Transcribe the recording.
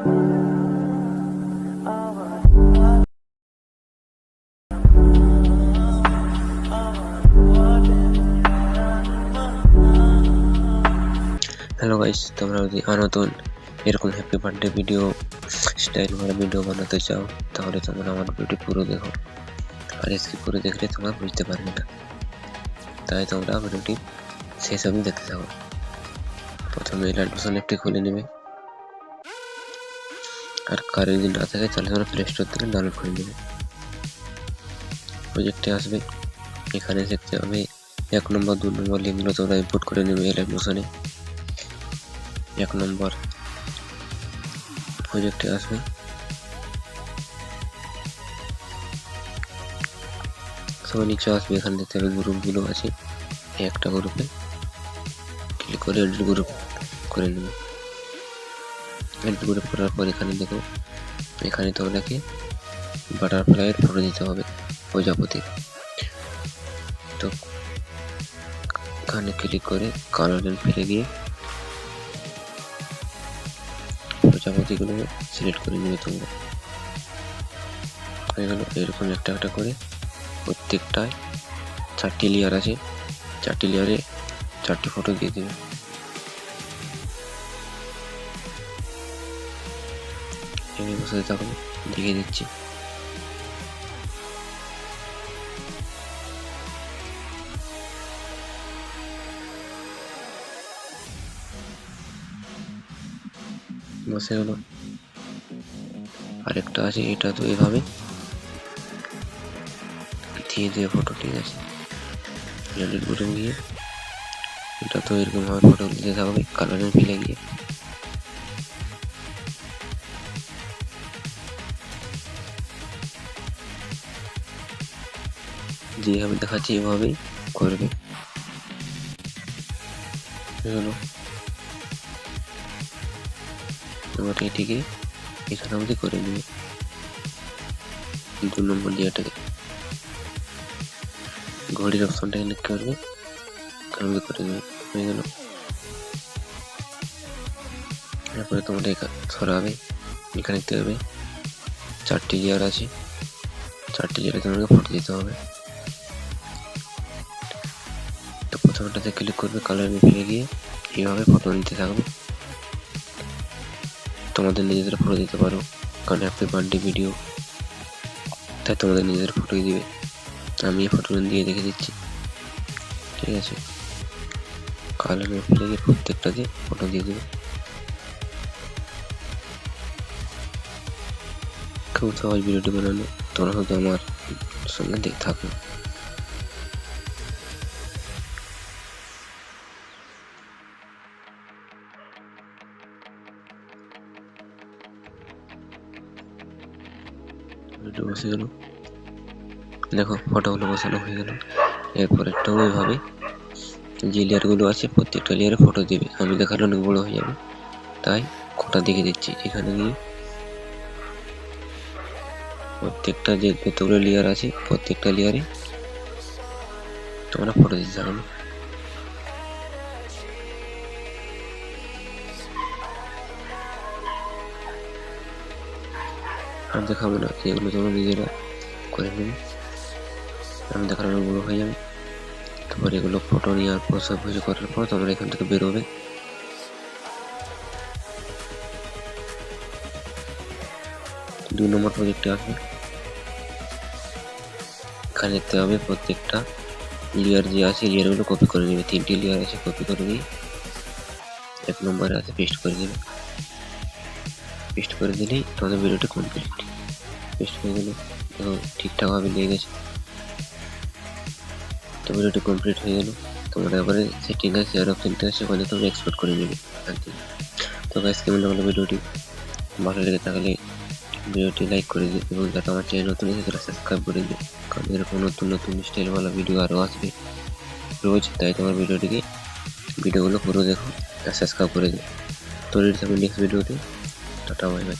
Hello guys, তোমরা যদি নতুন এরকম হ্যাপি বার্থডে ভিডিও স্টাইল वाला ভিডিও বানাতে চাও তাহলে তোমরা আমার ভিডিওটি পুরো দেখো। আর স্কিপ করে দেখলে তোমরা বুঝতে পারবে না, তাই তোমরা ভিডিওটি শেষ অবধি দেখতে থাকো। প্রথমে অ্যাডমিশন অ্যাপটি খুলে নেবে, আর কারো যদি না থাকে তাহলে তোমরা প্লে স্টোর থেকে ডাউনলোড করে নেবে। প্রজেক্টে আসবে, এখানে দেখতে হবে 1 নম্বর 2 নম্বর লিঙ্কগুলো তোমরা ইম্পোর্ট করে নেবে অ্যাডমিশনে। 1 নম্বর প্রজেক্টে আসবে, সবাই নিচে আসবে, এখানে দেখতে হবে গ্রুপগুলো আছে। একটা গ্রুপে ক্লিক করে এডিট গ্রুপ করে নেবে। এডিট গ্রুপ করার পর এখানে দেখো, এখানে তোমাকে বাটারফ্লাইয়ের ফটো দিতে হবে, প্রজাপতি। তো এখানে ক্লিক করে কালার ফেলে গিয়ে প্রজাপতিগুলো সিলেক্ট করে নেবে তোমরা। হয়ে গেল। এরকম একটা একটা করে প্রত্যেকটায় 4টি লেয়ার আছে, 4টি লেয়ারে 4টি ফটো দিয়ে দেবে। এখানে বসে থাকো, দেখিয়ে দিচ্ছি। বসে গেল। আরেকটা আছে, এটা তো এভাবে দিয়ে দেবে ফটো, ঠিক আছে। এডিট করে গিয়ে এটা তো এরকম ভাবে ফটো দিতে থাকবে, কালারে ফেলে গিয়ে। যেভাবে দেখাচ্ছি এভাবেই করবে। হলো, এবার এটিকে এখানে অবধি করে নেবে। 2 নম্বর লেয়ারটাকে ঘড়ির অপশনটাকে ক্লিক করবে, এখানে করে নেবে। হয়ে গেল। তারপরে তোমরা সরাবে, এখানে দেখতে হবে 4টি লেয়ার আছে, 4টি লেয়ারে তোমাকে ফটো দিতে হবে। তো প্রথমটাতে ক্লিক করবে, কালার ফেলে গিয়ে এইভাবে ফটো নিতে থাকবে। তোমাদের নিজেদের ফটো দিতে পারো, কারণ হ্যাপি বার্থডে ভিডিও, তাই তোমাদের নিজেদের ফটোই দিবে। আমি এই ফটো দিয়ে দেখে দিচ্ছি, ঠিক আছে। কালার ফেলে গিয়ে প্রত্যেকটাতে ফটো দিয়ে দেবে। খুব সহজ ভিডিওটি বানানো, তোমরা হয়তো আমার সঙ্গে দেখে থাকো। ভিডিও বসে গেল, দেখো ফটোগুলো বসানো হয়ে গেল। এরপর একটাও এভাবে যে লেয়ারগুলো আছে প্রত্যেকটা লেয়ারে ফটো দেবে। আমি দেখালে অনেক বড় হয়ে যাবে, তাই কোটা দেখে দিচ্ছি। এখানে গিয়ে প্রত্যেকটা যে যতগুলো লেয়ার আছে প্রত্যেকটা লেয়ারে তোমরা ফটো দিতে থাকবে। আমি দেখাবো না, এগুলো তোমরা নিজেরা করে নেবে, আমি দেখানো অনেক বড় হয়ে যাবে। তারপর এগুলো ফটো নেওয়ার পর সব কিছু করার পর তোমরা এখান থেকে বেরোবে। 2 নম্বর প্রজেক্টে আসবে, এখানে দেখতে হবে প্রত্যেকটা লেয়ার যে আছে লেয়ারগুলো কপি করে নেবে। 3টি লেয়ার আছে, কপি করে নিয়ে 1 নম্বরে আছে পেস্ট করে দেবে। পেস্ট করে দিলেই তোমাদের ভিডিওটি কমপ্লিট। পেস্ট হয়ে গেলে দেখো ঠিকঠাকভাবে লেগে গেছে। তো ভিডিওটি কমপ্লিট হয়ে গেল। তোমরা এবারে সেটিং আছে, শেয়ার অপশনটা আছে, ওখানে তোমরা এক্সপোর্ট করে নেবে এখান থেকে। তো গাইস, কেমন লাগলো ভিডিওটি? ভালো লেগে থাকলে ভিডিওটি লাইক করে দিও, এবং যারা আমার চ্যানেল নতুন এসে তারা সাবস্ক্রাইব করে দিও, কারণ এরকম নতুন নতুন স্টাইলওয়ালা ভিডিও আরও আসবে রোজ। তাই তোমার ভিডিওগুলো পুরো দেখো আর সাবস্ক্রাইব করে দিও। তো রেডি থাকবে নেক্সট ভিডিওতে। Tata, bye bye.